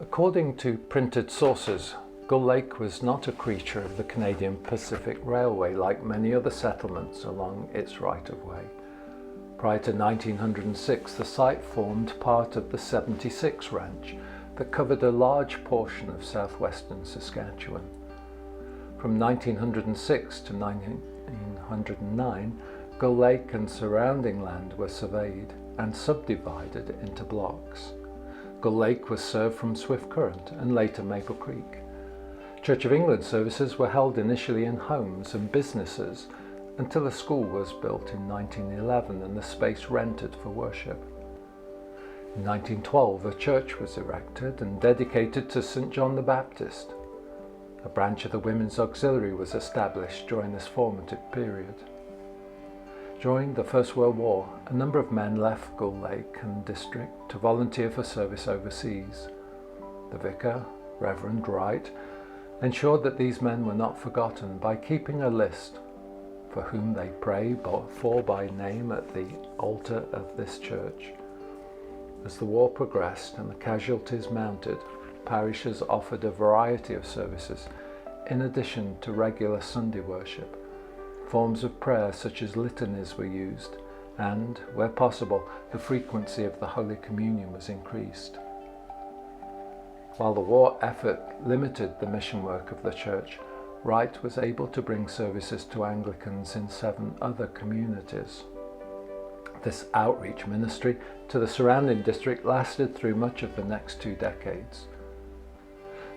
According to printed sources, Gull Lake was not a creature of the Canadian Pacific Railway like many other settlements along its right-of-way. Prior to 1906, the site formed part of the 76 Ranch that covered a large portion of southwestern Saskatchewan. From 1906 to 1909, Gull Lake and surrounding land were surveyed and subdivided into blocks. Gull Lake was served from Swift Current and later Maple Creek. Church of England services were held initially in homes and businesses until a school was built in 1911 and the space rented for worship. In 1912, a church was erected and dedicated to St. John the Baptist. A branch of the Women's Auxiliary was established during this formative period. During the First World War, a number of men left Gull Lake and district to volunteer for service overseas. The vicar, Reverend Wright, ensured that these men were not forgotten by keeping a list for whom they pray for by name at the altar of this church. As the war progressed and the casualties mounted, parishes offered a variety of services in addition to regular Sunday worship. Forms of prayer such as litanies were used, and, where possible, the frequency of the Holy Communion was increased. While the war effort limited the mission work of the church, Wright was able to bring services to Anglicans in 7 other communities. This outreach ministry to the surrounding district lasted through much of the next 2 decades.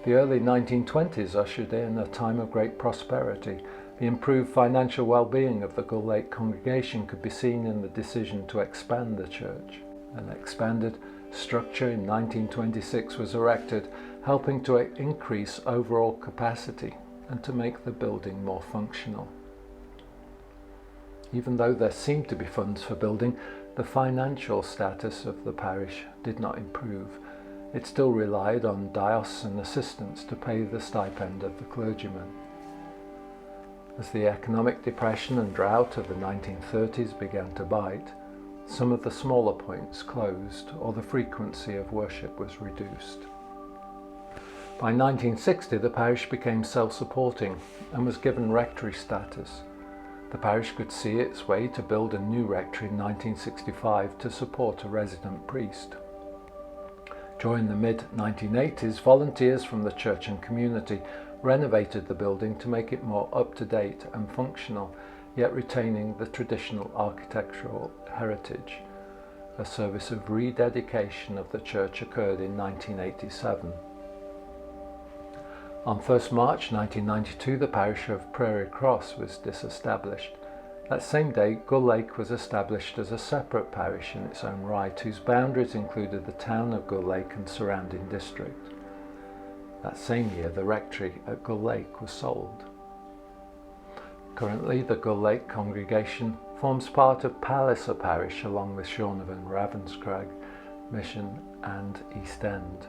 The early 1920s ushered in a time of great prosperity. The improved financial well-being of the Gull Lake congregation could be seen in the decision to expand the church. An expanded structure in 1926 was erected, helping to increase overall capacity and to make the building more functional. Even though there seemed to be funds for building, the financial status of the parish did not improve. It still relied on diocesan assistance to pay the stipend of the clergyman. As the economic depression and drought of the 1930s began to bite, some of the smaller points closed or the frequency of worship was reduced. By 1960, the parish became self-supporting and was given rectory status. The parish could see its way to build a new rectory in 1965 to support a resident priest. During the mid-1980s, volunteers from the church and community renovated the building to make it more up-to-date and functional, yet retaining the traditional architectural heritage. A service of rededication of the church occurred in 1987. On 1st March 1992, the parish of Prairie Cross was disestablished. That same day, Gull Lake was established as a separate parish in its own right, whose boundaries included the town of Gull Lake and surrounding district. That same year, the rectory at Gull Lake was sold. Currently, the Gull Lake congregation forms part of Palliser Parish along with Shaunavon, Ravenscraig, Mission and East End.